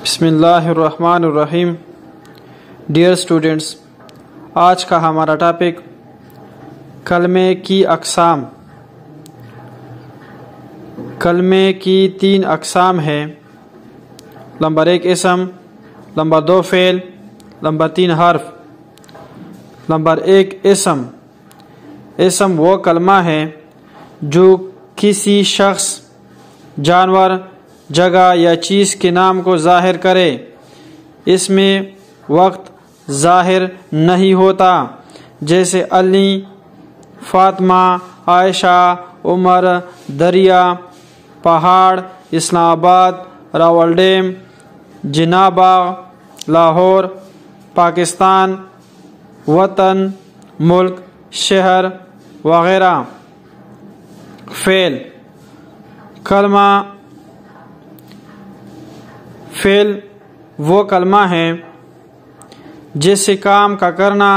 بسم اللہ الرحمن الرحیم۔ ڈیئر اسٹوڈنٹس، آج کا ہمارا ٹاپک کلمے کی اقسام۔ کلمے کی 3 اقسام ہیں۔ نمبر 1 اسم، نمبر 2 فعل، نمبر 3 حرف۔ نمبر 1 اسم۔ اسم وہ کلمہ ہے جو کسی شخص، جانور، جگہ یا چیز کے نام کو ظاہر کرے۔ اس میں وقت ظاہر نہیں ہوتا، جیسے علی، فاطمہ، عائشہ، عمر، دریا، پہاڑ، اسلام آباد، راولڈیم، جناح باغ، لاہور، پاکستان، وطن، ملک، شہر وغیرہ۔ فعل کلمہ۔ فعل وہ کلمہ ہے جس سے کام کا کرنا،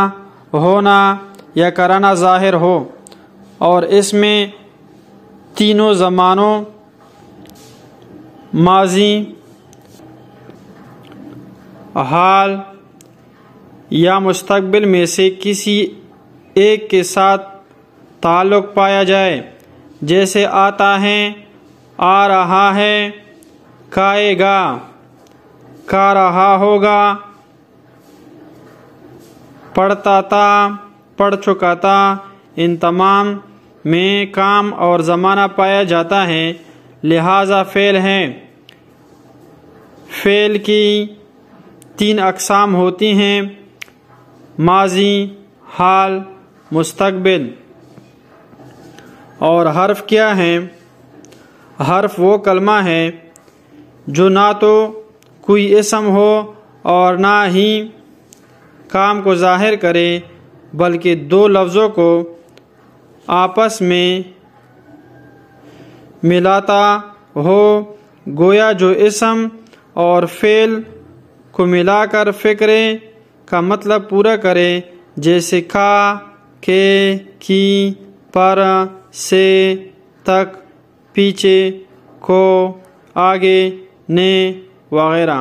ہونا یا کرانا ظاہر ہو، اور اس میں تینوں زمانوں ماضی، حال یا مستقبل میں سے کسی ایک کے ساتھ تعلق پایا جائے، جیسے آتا ہے، آ رہا ہے، کھائے گا، کھا رہا ہوگا، پڑھتا تھا، پڑھ چکا تھا۔ ان تمام میں کام اور زمانہ پایا جاتا ہے، لہذا فعل ہے۔ فعل کی 3 اقسام ہوتی ہیں: ماضی، حال، مستقبل۔ اور حرف کیا ہے؟ حرف وہ کلمہ ہے جو نہ تو کوئی اسم ہو اور نہ ہی کام کو ظاہر کرے، بلکہ 2 لفظوں کو آپس میں ملاتا ہو، گویا جو اسم اور فعل کو ملا کر فقرے کا مطلب پورا کرے، جیسے کھا، کے، کی، پر، سے، تک، پیچھے، کو، آگے، نے وغیرہ۔